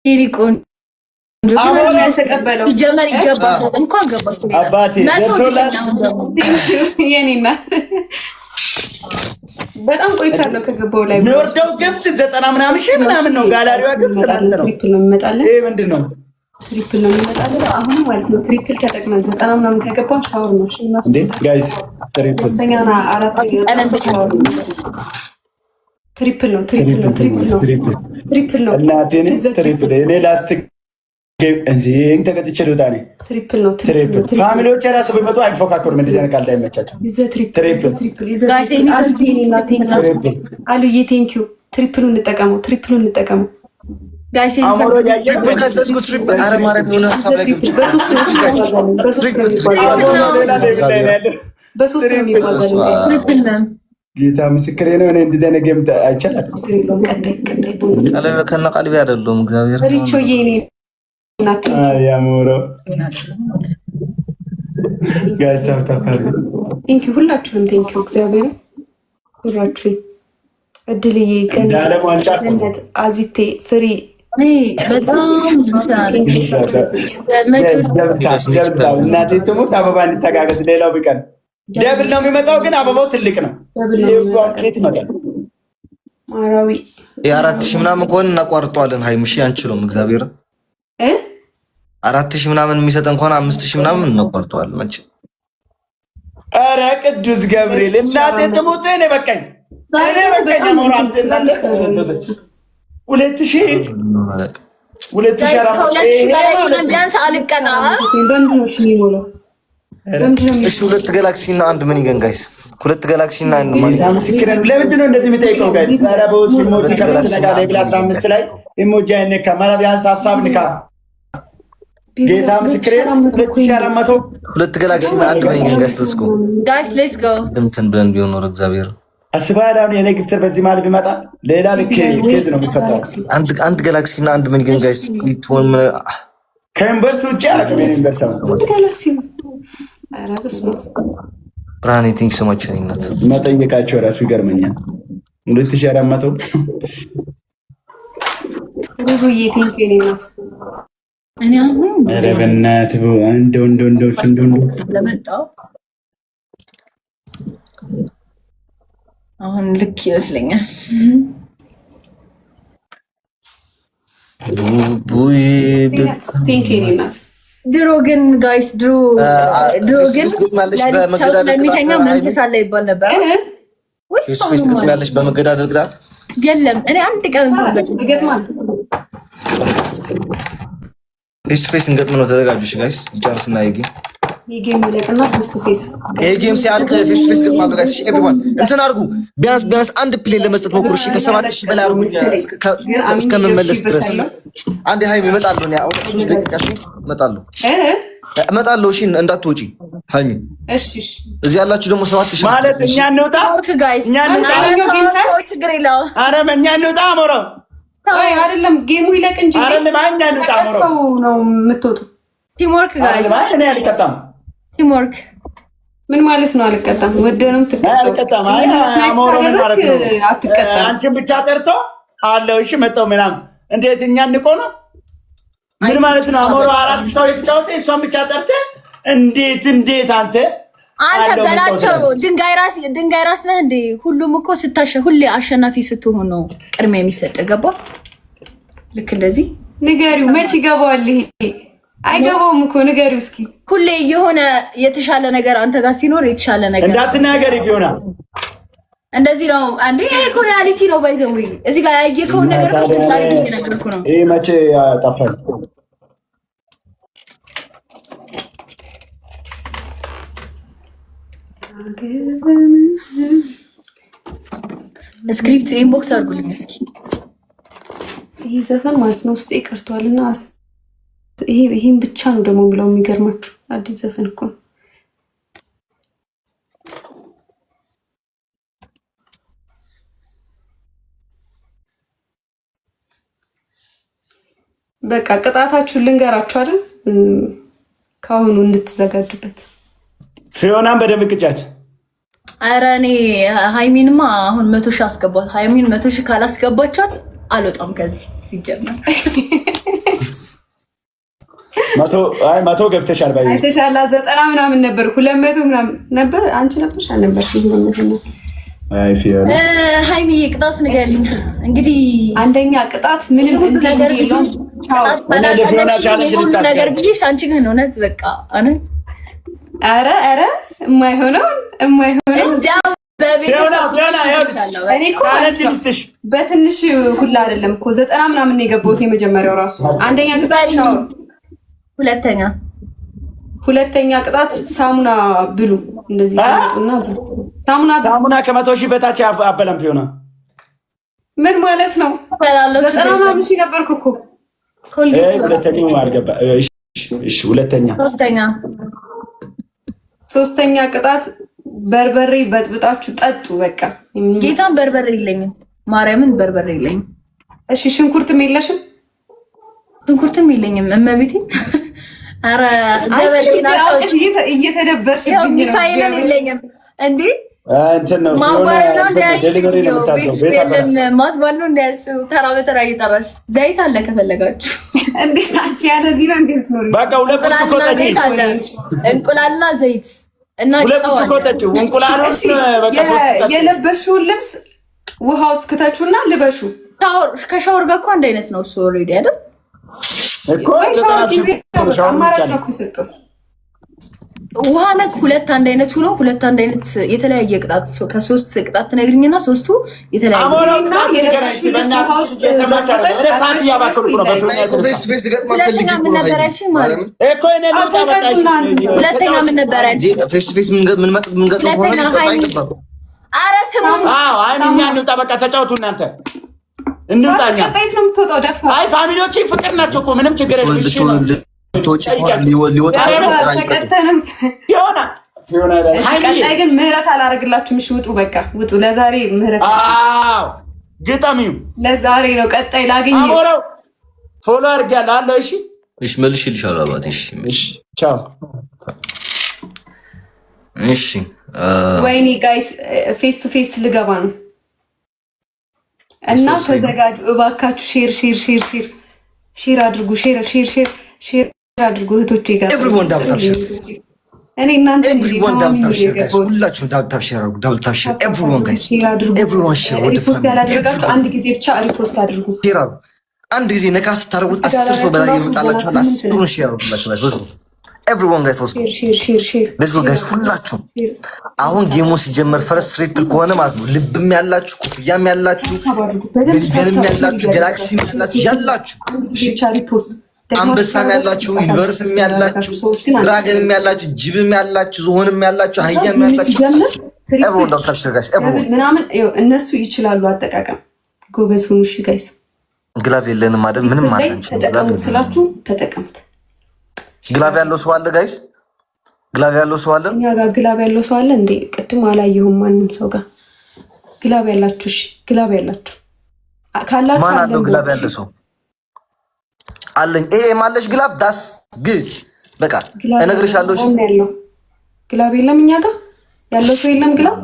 ይሪቁን አሁን ያሰቀበለው ጀመር ይገባል እንኳን ገባሽ አባቴ ደርሶላል የኔና በጣም ቆይቻለሁ ከገባው ላይ የሚወርደው ግፍት 90 ምናምን ሺህ ምናምን ነው ጋላሪዋ ግን ስንት ነው ትሪፕል ነው የሚመጣልን ይሄ ምንድነው ትሪፕል ነው የሚመጣልን አሁን ማለት ነው ትሪፕል ተጠቅመን 90 ምናምን ከገባው ሻወር ነው እሺ እንዴ ጋይስ ትሪፕል ስተኛና አራት ቀነሰ ሻወር ትሪፕል ነው ትሪፕል ነው እናቴ ነኝ ትሪፕል እኔ ላስቲክ እንዴ እንተ ከተቸ ዶታኔ ትሪፕል ነው ፋሚሊዎች ራሱ ቢመጡ አይፎካከሩም እንደዚህ አይነት ቃል እንዳይመቻቸው ትሪፕል ጋይስ ኤኒ ፈርስት አሉዬ ቴንኪዩ ትሪፕሉን እንጠቀመው ጋይስ ኤኒ አሞሮ ያየው ከስተስኩ ትሪፕል አረ ማረም ሆነ ሐሳብ ላይ ገብቼ በሶስት ነው የሚባዛው ትሪፕል ነው ጌታ ምስክሬ ነው እኔ እንደዚህ አይነት ጌም አይቻልም ቀለበ ከነ ቀልቢ አይደለም እግዚአብሔር ሪቾዬ እኔ እናት ያሞሮ ጋይስ ታፍታፋሪ ቴንኪ ሁላችሁም ቴንኪ እግዚአብሔር ሁላችሁም እድልዬ ገነት አዚቴ ፍሪ በጣም እናቴ ትሙት አበባ እንተጋገዝ ሌላው ቢቀር ደብል ነው የሚመጣው ግን አበባው ትልቅ ነው ኬት ይመጣል ማራዊ የ4000 ምናምን ከሆነ እናቋርጠዋለን ሃይምሺ አንችሎም እግዚአብሔር 4000 ምናምን የሚሰጠን ከሆነ 5000 ምናምን እናቋርጠዋለን አንቺ አረ ቅዱስ ገብርኤል እናቴ ትሙት እኔ በቃኝ አሞራንተ እናንተ 2000 ቢያንስ አልቀና እሺ ሁለት ጋላክሲ እና አንድ ምን ይገን ጋይስ ሁለት ጋላክሲ እና አንድ ማን ምስክረን ለምንድን ነው እንደዚህ የምጠይቀው ጋይስ ታራቦ ሲሞጂ ከመተጋደ ብላ 15 ላይ ኢሞጂ አይነካ ማለት ቢያንስ ሐሳብ ንካ ጌታ ምስክረን 2400 ሁለት ጋላክሲ እና አንድ ምን ይገን ጋይስ ተስኮ ጋይስ ሌትስ ጎ ድምትን ብለን ቢሆን ነው እግዚአብሔር አስባላው የኔ ግፍተር በዚህ ማለት ቢመጣ ሌላ ኬዝ ነው የሚፈጠረው አንድ ጋላክሲ እና አንድ ምን ይገን ጋይስ ቢትሆን ከዩኒቨርስ ውጭ አግሜ ዩኒቨርስ ነው ጋላክሲ አራግስ ነው ብራኒ ቲንክ ሶ ማች እናት መጠየቃቸው ራሱ ይገርመኛል 2400 ሩሩዬ ቲንክ የኔ ናት እኔ አሁን ኧረ በእናትህ እንደው ለመጣው አሁን ልክ ይመስለኛል ቡይ ቲንክ የኔ ናት ድሮ ግን ጋይስ ድሮ ግን ሰው ስለሚተኛ መንፈስ አለ ይባል ነበር ወይስ ያለሽ በመገዳደል ግዳት የለም እኔ አንድ ቀን ይገጥማል ፌስ ፌስ እንገጥም ነው ተዘጋጁሽ ጋይስ ቻንስና የጌም ይለቅና ፌስ ቱ ፌስ ጌም ሲያልቅ ፌስ ቱ ፌስ ገጥማሉ ጋይስ ኤቭሪዋን እንትን አድርጉ ቢያንስ አንድ ፕሌይ ለመስጠት ሞክሩ እሺ ከ7000 በላይ አድርጉ እስከመመለስ ድረስ አንድ ሃይም ይመጣሉ ነው አሁን 3 ደቂቃ እሺ እመጣለሁ እሺ እንዳትወጪ ሃይሚ እሺ እዚህ ያላችሁ ደግሞ 7000 ማለት እኛ እንውጣ ጋይስ እኛ እንውጣ ችግር የለውም አረ እኛ እንውጣ አሞሮ አይ አይደለም ጌሙ ይለቅ እንጂ አይደለም እኛ እንውጣ አሞሮ ነው የምትወጡ ቲምወርክ ጋይስ እኔ አልቀጣም ቲምወርክ ምን ማለት ነው አልቀጣም ወደንም አልቀጣም አይ አሞሮ ምን ማለት ነው አትቀጣም አንቺን ብቻ ጠርቶ አለው እሺ መጣው ምናምን እንዴት እኛ እንቆ ነው ምን ማለት ነው አሞሮ አራት ሰው የተጫወተ እሷን ብቻ ጠርተ እንዴት አንተ በላቸው ድንጋይ ራስ ነህ እንዴ ሁሉም እኮ ሁሌ አሸናፊ ስትሆን ነው ቅድሚያ የሚሰጥ ገባ ልክ እንደዚህ ንገሪው መች ይገባዋል ይሄ አይገባውም እኮ ንገሪው እስኪ ሁሌ የሆነ የተሻለ ነገር አንተ ጋር ሲኖር የተሻለ ነገር እንዳትናገሪ ፊዮና እንደዚህ ነው አንዴ እኮ ሪያሊቲ ነው ባይዘው እዚህ ጋር ያየከው ነገር ዛሬ እየነገርኩ ነው ይሄ መቼ ጠፋኝ ስክሪፕት ኢንቦክስ አድርጉልኝ እስኪ ይሄ ዘፈን ማለት ነው ውስጤ ቀርቷልና ይሄን ብቻ ነው ደግሞ የሚለው የሚገርማችሁ አዲስ ዘፈን እኮ በቃ ቅጣታችሁን ልንገራችሁ አይደል ካሁኑ እንድትዘጋጁበት ፊዮናን በደንብ ቅጫት ኧረ እኔ ሃይሚንማ አሁን 100 ሺህ አስገባት ሃይሚን 100 ሺህ ካላስገባቻት አልወጣም ከዚህ ሲጀመር መቶ ገብተሻል። ባይ አይተሻላ 90 ምናምን ነበር 200 ምናምን ነበር። አንቺ ነበርሽ አልነበርሽ? ሃይሚዬ ቅጣት ንገሪኝ። እንግዲህ አንደኛ ቅጣት ምንም ነገር ቢሆን ሁሉ ነገር ብዬሽ፣ አንቺ ግን እውነት በቃ እውነት ኧረ የማይሆነው እንደው በትንሽ ሁላ አይደለም እኮ 90 ምናምን ነው የገባሁት። የመጀመሪያው ራሱ አንደኛ ቅጣት ሻወር፣ ሁለተኛ ቅጣት ሳሙና ብሉ። እንደዚህ ይወጡና ብሉ ሳሙና ከ100,000 በታች አበላም ቢሆን ምን ማለት ነው? 90 ምናምን ሺህ ነበርኩ እኮ። ሁለተኛው አልገባ። እሺ ሶስተኛ ቅጣት በርበሬ በጥብጣችሁ ጠጡ። በቃ ጌታን በርበሬ የለኝም፣ ማርያምን በርበሬ የለኝም። እሺ ሽንኩርትም የለሽም? ሽንኩርትም የለኝም። እመቤቴ አረ እየተደበርሽ ሚካኤልን የለኝም እንዴ ማጓር ነው እንዳያሽለም ማስባል ነው እንዳያሽ። ተራ በተራ እየጠራሽ ዘይት አለ ከፈለጋችሁ። እንዴት አንቺ ያለዚህ ነው እንዴት ነው? በቃ ሁለት ብርጭቆ ጠጪ። እንቁላልና ዘይት እና ጨው አለ። እንቁላሎች በቃ የለበሽውን ልብስ ውሃ ውስጥ ክተቹና ልበሹ። ከሻወር ጋር እኮ አንድ አይነት ነው እሱ። ኦልሬዲ አይደል እኮ አማራጭ ነው እኮ የሰጠሁት። ውሃ ነክ ሁለት አንድ አይነት ሆኖ ሁለት አንድ አይነት የተለያየ ቅጣት ከሶስት ቅጣት ትነግሪኝና ሶስቱ የተለያየ ሁለተኛ ምን ነበር ያልሽኝ? ማለት ሁለተኛ ምን ነበር ያልሽኝ? ፌስ ቱ ፌስ ምን ገጥሞ ሆነ አይገባም። ኧረ ስሙን እኛ እንውጣ፣ በቃ ተጫወቱ እናንተ እንውጣኛ። ቀጣይት ነው የምትወጣው። ደፋ አይ ፋሚሊዎቼ ፍቅር ናቸው እኮ ምንም ችግር የለም። እሺ ቀጣይ ግን ምህረት አላደርግላችሁም። እሺ ውጡ፣ በቃ ውጡ። ለዛሬ ምህረት ግጠሚው ለዛሬ ነው። ቀጣይ ላገኝ ፎሎ አድርጊያለሁ አለው። እሺ መልሼልሻለሁ አባቴ። እሺ ቻው። እሺ ወይኔ ጋይስ ፌስ ቱ ፌስ ልገባ ነው እና ተዘጋጁ እባካችሁ። ሼር አድርጉ። ሼር አድርጉ እህቶቼ ጋር ኤቭሪዋን ዳብል ታፕ ሼር። እኔ እናንተ ኤቭሪዋን ዳብል ታፕ ሼር ጋይስ፣ ሁላችሁም ዳብል ታፕ ሼር አድርጉ። ዳብል ታፕ ሼር ኤቭሪዋን ጋይስ፣ ኤቭሪዋን ሼር። ወደ ሪፖስት ያላደረጋችሁ አንድ ጊዜ ብቻ ሪፖስት አድርጉ። ሼር አድርጉ። አንድ ጊዜ ነካ ስታደርጉት 10 ሰው በላይ ይመጣላችኋል። 10ሩን ሼር አድርጉላችሁ ጋይስ። ወስዱ ኤቭሪዋን ጋይስ፣ ወስዱ ሌትስ ጎ ጋይስ። ሁላችሁም አሁን ጌሙ ሲጀመር ፈረስ ትሪፕል ከሆነ ማለት ነው ልብም ያላችሁ ኮፍያም ያላችሁ ሜዲካልም ያላችሁ ጋላክሲም ያላችሁ አንበሳም ያላችሁ ዩኒቨርስም ያላችሁ ድራገንም ያላችሁ ጅብም ያላችሁ ዝሆንም ያላችሁ አህያም ያላችሁ ኤቭሪዋን ዳብል ታፕ ሼር ጋይስ። ኤቭሪዋን ምናምን እነሱ ይችላሉ አጠቃቀም። ጎበዝ ሁኑ እሺ ጋይስ። ግላቭ የለንም አይደል? ምንም ማለት ነው። ተጠቀሙት ስላችሁ ተጠቀሙት። ግላቭ ያለው ሰው አለ ጋይስ? ግላቭ ያለው ሰው አለ? እኛ ጋር ግላቭ ያለው ሰው አለ እንዴ? ቅድም አላየሁም ማንም ሰው ጋር ግላቭ ያላችሁ። እሺ ግላቭ ያላችሁ ካላችሁ ማን አለው? ግላቭ ያለ ሰው አለኝ። ማለሽ ግላቭ ዳስ ግድ በቃ እነግርሻለሁ። እሺ ግላቭ የለም እኛ ጋር ያለው ሰው የለም። ግላቭ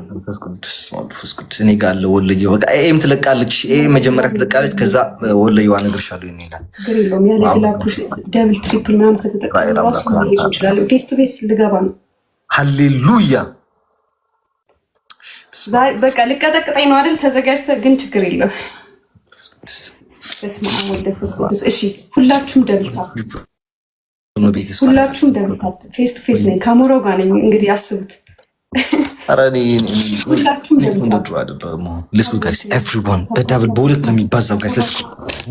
ፍስኩት እኔ ጋር አለ። ወለየው በቃ ትለቃለች። መጀመሪያ ትለቃለች፣ ከዛ ወለየው እነግርሻለሁ። ይሄናል ግሪሎም ያለ ግላቭ ደብል ትሪፕል ምናምን ከተጠቀሙ ራሱ ይችላል። ፌስ ቱ ፌስ ልገባ ነው። ሃሌሉያ በቃ ልቀጠቅጠኝ ነው አይደል? ተዘጋጅተህ ግን ችግር የለው። እስማ ወደ ፍስኩት። እሺ ሁላችሁም ደብል ታፕ፣ ሁላችሁም ደብል ታፕ። ፌስ ቱ ፌስ ነኝ፣ ካሜራው ጋር ነኝ። እንግዲህ አስቡት። ኤቭሪዋን በዳብል በሁለት ነው የሚባዛው ጋይስ። ሌትስ ጎ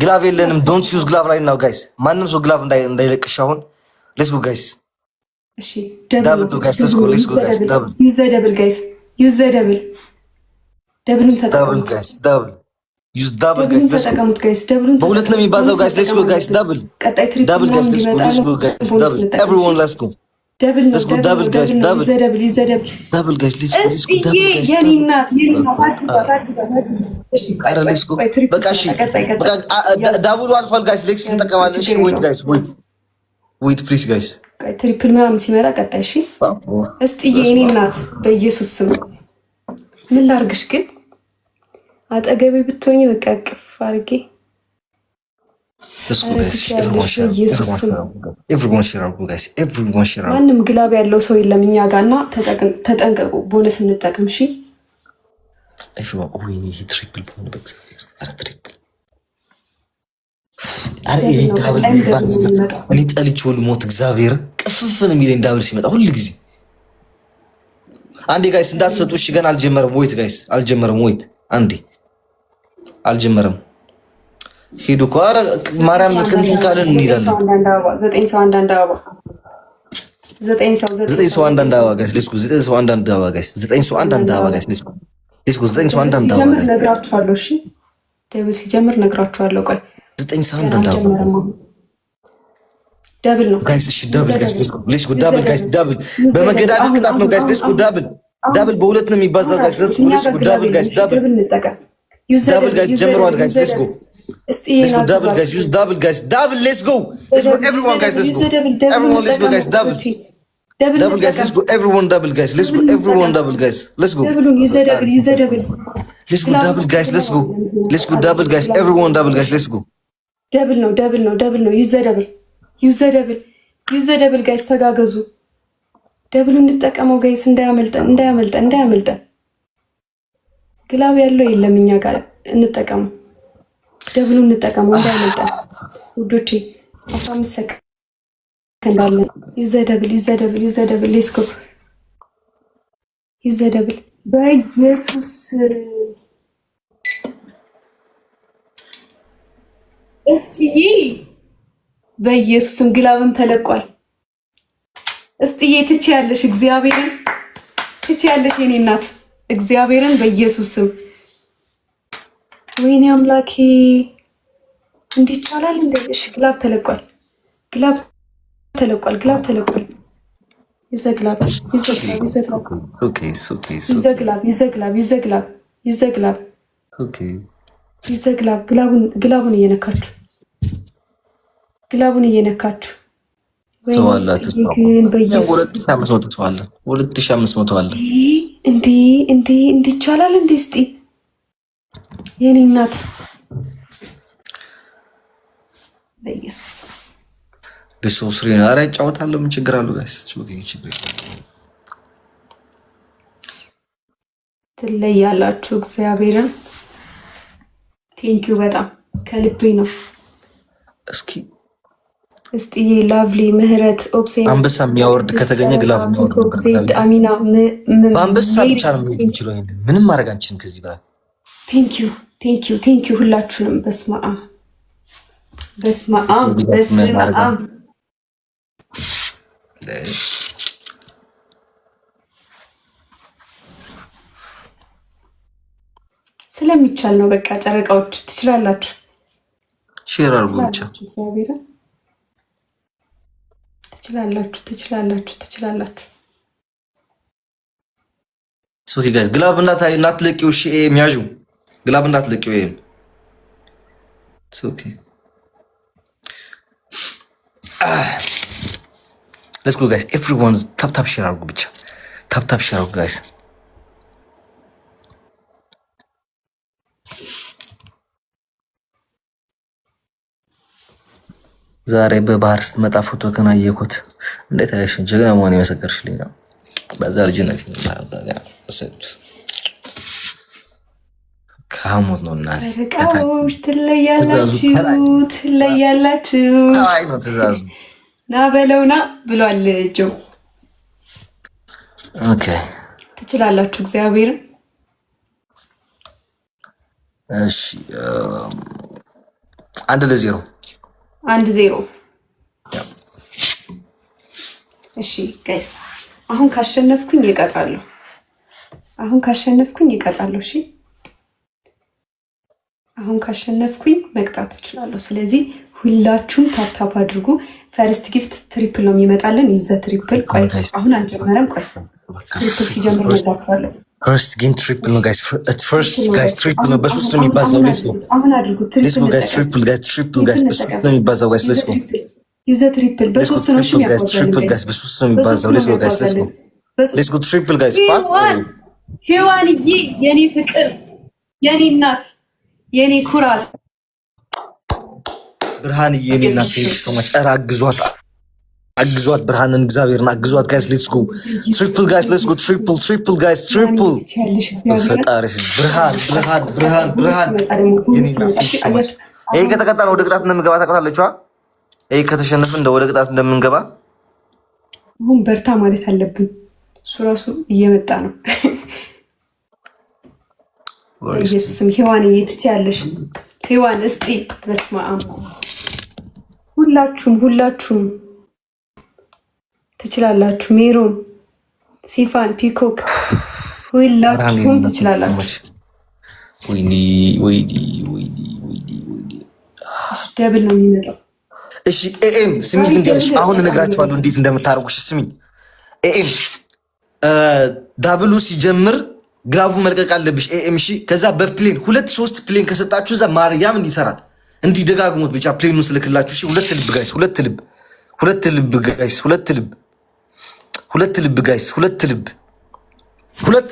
ግላቭ የለንም። ዶንት ዩዝ ግላቭ ላይ ናው ጋይስ። ማንም ሰው ግላቭ እንዳይለቅሽ አሁን። ሌትስ ጎ ጋይስ። እሺ ዳብል ጋይስ። ሌትስ ጎ ጋይስ። ዳብል ዩዝ ዘ ደብል ጋይስ። ዩዝ ዘ ደብል ደብልን ተጠቀሙት ጋይስ። ዳብል ዩዝ ዳብል ጋይስ። ተጠቀሙት ጋይስ። ደብልን በሁለት ነው የሚባዛው ጋይስ። ሌትስ ጎ ጋይስ። ዳብል ቀጣይ ትሪፕል ዳብል ጋይስ። ሌትስ ጎ ጋይስ። ዳብል ኤቭሪዋን ሌትስ ጎ ደብል ነው። ደብል ጋይስ። ዳብል ደብል ዩዝ ዘ ደብል ዳብል ጋይስ። ሌትስ ጎ ደብል ጋይስ። የኔ እናት እሺ ሌትስ ጎ በቃ እሺ በቃ ዳብሉ አልፏል ጋይስ። ሌክስ እንጠቀማለን። እሺ ዌት ጋይስ ዌት ፕሊዝ ጋይስ። ትሪፕል ምናምን ሲመጣ ቀጣይ እሺ እስቲ የኔ እናት በኢየሱስ ስም ምን ላርግሽ ግን አጠገቤ ብትሆኚ በቃ ቅፍ አድርጌ Let's go guys. Everyone share our guys. Everyone share our. ማንም ግላብ ያለው ሰው የለም እኛ ጋርና ተጠንቀቁ። ቦነስ እንጠቀም እሺ። Everyone we need triple bonus. አረ ትሪፕል አረ ይሄ ዳብል ይባል እኔ ጠልቼው ልሞት እግዚአብሔር ቅፍፍን የሚለኝ ዳብል ሲመጣ ሁሉ ጊዜ አንዴ ጋይስ እንዳትሰጡ እሺ። ገና አልጀመረም። ወይት ጋይስ አልጀመረም። ወይት አንዴ አልጀመረም። ሄዱ ኳራ ማርያም እንትን ካለን እንሄዳለን። 9 ሰው አንዳንድ አበባ 9 ሰው አንዳንድ አበባ ጋይስ ሌትስ ጎ 9 ሰው አንዳንድ አበባ ጋይስ 9 ሰው አንዳንድ አበባ ጋይስ ሌትስ ጎ 9 ሰው አንዳንድ አበባ ጋይስ ነግራችኋለሁ። እሺ ደብል ሲጀምር ነግራችኋለሁ። ቆይ 9 ሰው አንዳንድ አበባ ደብል ነው ጋይስ። እሺ ደብል ጋይስ ሌትስ ጎ ደብል ጋይስ ደብል በመገዳደል ቅጣት ነው ጋይስ ሌትስ ጎ ደብል በሁለት ነው የሚባዛው ጋይስ ሌትስ ጎ ደብል ጋይስ ደብል ጋይስ ጀምሯል ጋይስ ሌትስ ጎ Let's go double guys, use double guys, double, let's go everyone guys, let's go everyone, let's go guys, double guys, let's go everyone double guys, let's go everyone double guys, let's go use double let's go double guys, let's go double guys, everyone double guys, let's go double no use double guys ተጋገዙ double እንጠቀመው guys እንዳያመልጠን ግላብ ያለው የለም እኛ ጋር እንጠቀመው ደብሉ እንጠቀመው እንዳይመጣ ውዶቼ 15 ሰከንድ አለ። ዩዘ ደብል ሌትስ ጎ ዩዘ ደብል በኢየሱስ እስቲዬ በኢየሱስም ግላብም ተለቋል። እስቲዬ ትችያለሽ፣ እግዚአብሔርን ትችያለሽ የኔ እናት እግዚአብሔርን በኢየሱስም ወይኔ አምላኬ እንዴት ይቻላል? እሺ ግላብ ተለቋል። ይዘግላብ ግላቡን እየነካችሁ ተዋላት በኢየሱስ 2500 አለ እንዴ ይቻላል እንዴ? እስቲ የኔ እናት በኢየሱስ በሶስት ሪና አረ ጫወታለሁ። ምን ችግር አለው ጋይስ? ትለያላችሁ። እግዚአብሔርን ቴንኪው በጣም ከልቤ ነው። እስቲ ላቭሊ ምህረት ኦፕሴን አንበሳ የሚያወርድ ከተገኘ ግላብ ነው። አሚና በአንበሳ ብቻ ነው የምንችለው። ይሄን ምንም ማድረግ አንችልም ከዚህ በላይ። ቴንኪው ሁላችሁንም። በስመ አብ ስለሚቻል ነው። በቃ ጨረቃዎች ትችላላችሁ። ሼር አድርጉ ብቻ ትችላላችሁ። ሶኪ ጋይስ ግላብ እናትለቂው። እሺ የሚያዡ ግላብ እናትለቂው። ይሄ ሶኪ ሌትስ ጎ ጋይስ ኤቭሪዋን ታፕ ሼር አድርጉ ብቻ ታፕ ሼር አድርጉ ጋይስ። ዛሬ በባህር ስትመጣ ፎቶ ከናየኩት እንዴት አይሽ ጀግና መሆን የመሰከርሽልኝ ነው። በዛ ልጅነት ከሐሞት ነው እናቴ። ቃዎች ትለያላችሁ። አይ ነው ትእዛዙ። ና በለውና ብሏል ጆ። ኦኬ ትችላላችሁ። እግዚአብሔር እሺ 1-0 እሺ ጋይስ አሁን ካሸነፍኩኝ ይቀጣለሁ። እሺ አሁን ካሸነፍኩኝ መቅጣት እችላለሁ። ስለዚህ ሁላችሁም ታፕ አድርጉ። ፈርስት ጊፍት ትሪፕል ነው የሚመጣልን። ዩዘ ትሪፕል። ቆይ አሁን አልጀመረም። ቆይ ትሪፕል ሲጀምር መጣጣለሁ። ፈርስት ጌም ትሪፕል ነው ጋይስ። ፈርስት ጋይስ ትሪፕል ነው። በሶስት ነው የሚባዛው። ሌትስ ጎ አሁን አድርጉ። ሌትስ ጎ ጋይስ ትሪፕል ጋይስ በሶስት ነው የሚባዛው ጋይስ። ሌትስ ጎ ዩዘ ትሪፕል በሶስት ነው የሚባዛው። ትሪፕል ጋይስ በሶስት ነው የሚባዛው። ሌትስ ጎ ጋይስ ሌትስ ጎ ትሪፕል ጋይስ። ሄዋንዬ የኔ ፍቅር፣ የኔ እናት፣ የኔ ኩራት ብርሃን የኔና ቴንክ ሶ ማች ኧረ አግዟት ብርሃንን እግዚአብሔርን አግዟት ጋይስ ሌትስ ጎ ትሪፕል ጋይስ ሌትስ ጎ ትሪፕል ጋይስ ትሪፕል ፈጣሪሽ ብርሃን የኔና ቴንክ ሶ ማች ይሄ ከተቀጣን ወደ ቅጣት እንደምንገባ ታውቃላችሁ ይሄ ከተሸነፍን ወደ ቅጣት እንደምንገባ አሁን በርታ ማለት አለብን እሱ ራሱ እየመጣ ነው ኢየሱስም ሔዋን ትችያለሽ ሔዋን እስቲ በስመ አብ ሁላችሁም ትችላላችሁ ሜሮን ሲፋን ፒኮክ ሁላችሁም ትችላላችሁ ወይኒ ደብል ነው የሚመጣው እሺ ኤኤም ስሚ ልንገርሽ አሁን እነግራችኋለሁ እንዴት እንደምታረጉሽ ስሚ ኤኤም ዳብሉ ሲጀምር ግላቡ መልቀቅ አለብሽ ኤኤም እሺ ከዛ በፕሌን 2-3 ፕሌን ከሰጣችሁ እዛ ማርያም እንዲሰራል እንዲ ደጋግሞት ብቻ ፕሌኑን ስልክላችሁ እሺ ሁለት ልብ ጋይስ ሁለት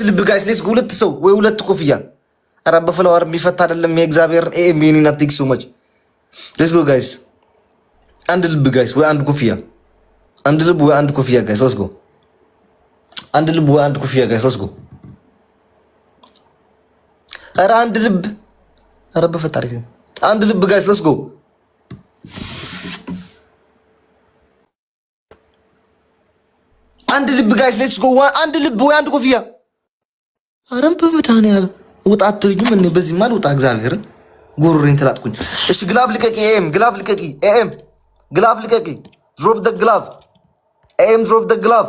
ልብ ጋይስ ሌትስ ጎ ሁለት ሰው ወይ ሁለት ኮፍያ ኧረ በፍላወር የሚፈታ አይደለም የእግዚአብሔር ኤኤም የኔና ቴንክ ሶ ማች ሌትስ ጎ ጋይስ አንድ ልብ ጋይስ ወይ አንድ ኮፍያ አንድ ልብ ወይ አንድ ኮፍያ ጋይስ ሌትስ ጎ አንድ ልብ ወይ አንድ ኮፍያ ጋይስ ሌትስ ጎ ኧረ አንድ ልብ ኧረ በፈጣሪ አንድ ልብ ጋይስ ሌትስ ጎ አንድ ልብ ጋይስ ሌትስ ጎ አንድ ልብ ወይ አንድ ኮፍያ ኧረ በመድኃኒዓለም ውጣ አትሉኝም እኔ በዚህ ማል ውጣ እግዚአብሔርን ጎሮሬን ተላጥኩኝ እሺ ግላብ ልቀቂ ኤም ግላብ ልቀቂ ኤም ግላቭ ልቀቂ ድሮፕ ደ ግላቭ ኤም ድሮፕ ደ ግላቭ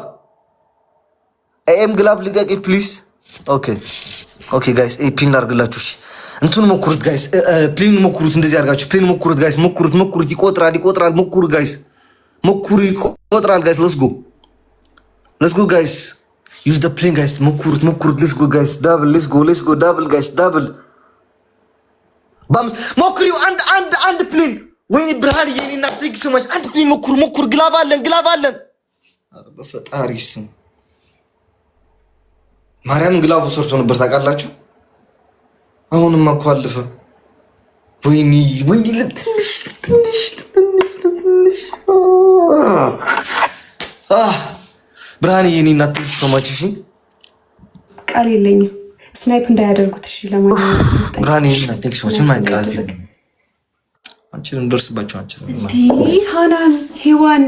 ኤም ግላቭ ልቀቂ ፕሊዝ ኦኬ ጋይስ ፒን ላድርግላችሁ እሺ እንቱን ሞክሩት ጋይስ ፕሌን ሞክሩት እንደዚህ አድርጋችሁ ፕሌን ሞክሩት ጋይስ ሞክሩት ይቆጥራል ሞክሩ ጋይስ ይቆጥራል ጋይስ ሌትስ ጎ ጋይስ ዩዝ ደ ፕሌን ጋይስ ሞክሩት ሌትስ ጎ ጋይስ ዳብል ሌትስ ጎ ዳብል ጋይስ ዳብል ባምስ ሞክሪው አንድ ፕሌን ወይኔ ብርሃን የኔና ቴንክ ሶ ማች አንድ ፕሌን ሞክሩ ግላቭ አለን ኧረ በፈጣሪ ስም ማርያምን ግላቭ ሰርቶ ነበር ታውቃላችሁ አሁንም አኳልፈ ወይኔ ትንሽ ብርሃን የኔና ቴንክ ሶ ማች እሺ ቃል የለኝም ስናይፕ እንዳያደርጉት እሺ ለማንኛውም ብርሃን የኔና ቴንክ ሶ ማች ማይቃት አንቺን እንደርስባችሁ አንቺን ሃናን ሔዋን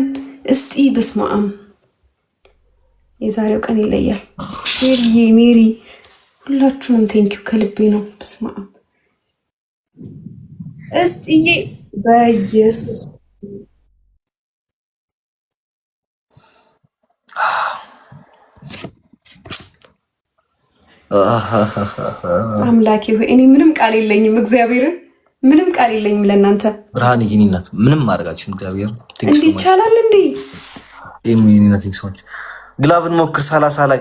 እስቲ በስመ አብ የዛሬው ቀን ይለያል ሜሪ ሁላችሁንም ቴንኪው ከልቤ ነው በስመ አብ እስቲዬ በኢየሱስ አምላኬ ሆይ እኔ ምንም ቃል የለኝም እግዚአብሔርን ምንም ቃል የለኝም ለእናንተ ብርሃን ይሄንናት ምንም ማድረጋችን እግዚአብሔር እንዴ ይቻላል እንዴ ይሄንናት ቴንክስ ግላቭን ሞክር 30 ላይ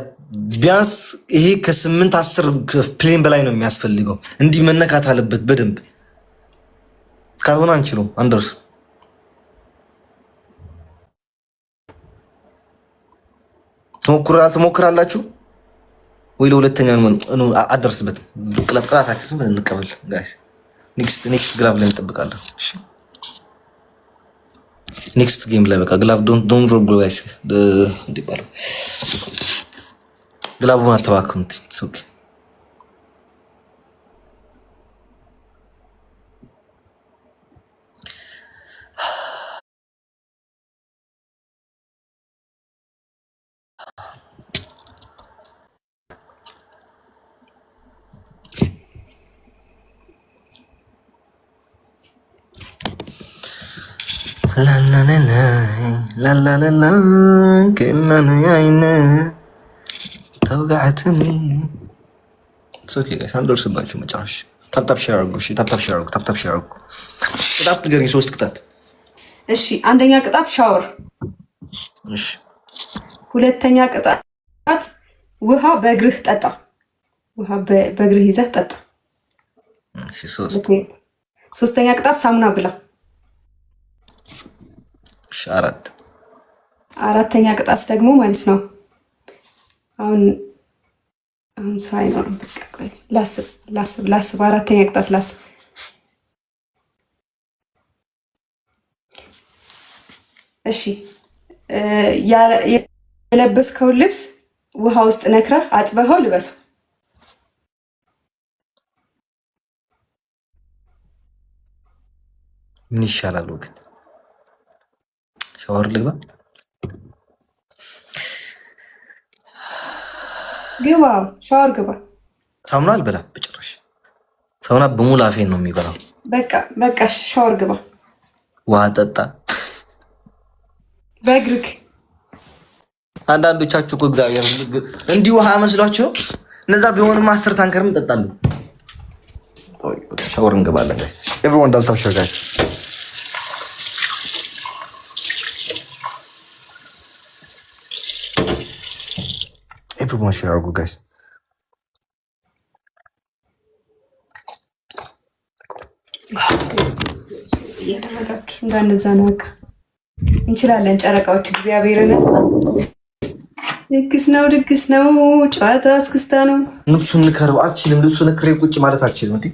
ቢያንስ ይሄ ከ8-10 ፕሌን በላይ ነው የሚያስፈልገው እንዲህ መነካት አለበት በደንብ ካልሆነ አንችልም አንደርስ ትሞክራላችሁ ወይ ለሁለተኛ ነው አደርስበት ቅላታችን ምን እንቀበል ጋይስ ኔክስት ግላቭ ላይ እንጠብቃለን እሺ ኔክስት ጌም ላይ በቃ ግላቭ ዶንት ድሮፕ ጋይስ እንዲባለው ግላቭውን አተባክኑት ኦኬ ላላላላ ከናን አይነ ተውጋዕትኒ ኦኬ ጋይስ አንደርስባችሁ መጫወሽ ታፕታፕ ሼር አድርጉ እሺ ታፕታፕ ሼር አድርጉ ቅጣት ንገረኝ 3 ቅጣት እሺ አንደኛ ቅጣት ሻወር እሺ ሁለተኛ ቅጣት ውሃ በእግርህ ጠጣ ውሃ በእግርህ ይዘህ ጠጣ እሺ ሶስተኛ ቅጣት ሳሙና ብላ እሺ አራተኛ ቅጣት ደግሞ ማለት ነው አሁን ሳይኖርም በቃ ቆይ ላስብ አራተኛ ቅጣት ላስብ እሺ የለበስከውን ልብስ ውሃ ውስጥ ነክረህ አጥበኸው ልበሰው። ምን ይሻላል ወገን? ሻወር ልግባ? ግባ፣ ሻወር ግባ። ሳሙና አልበላም በጭራሽ። ሳሙና በሙሉ አፌን ነው የሚበላው። በቃ ሻወር ግባ። ውሃ ጠጣ። በእግርክ አንዳንዶቻችሁ እኮ እግዚአብሔር እንዲህ ውሃ መስሏችሁ እነዛ ቢሆንም 10 ታንከርም ይጠጣሉ። ሻወር እንገባለን ጋይስ። ኤቭሪዋን ዳንስ ታፕ ጋይስ። ኤቭሪዋን ሼር አድርጉ ጋይስ። እያደረጋችሁ እንዳንዛ ናካ እንችላለን። ጨረቃዎች እግዚአብሔርን ድግስ ነው፣ ጨዋታ እስክስታ ነው። ልብሱን ንከረው አልችልም። ልብሱን ንከሬ ቁጭ ማለት አልችልም እንዴ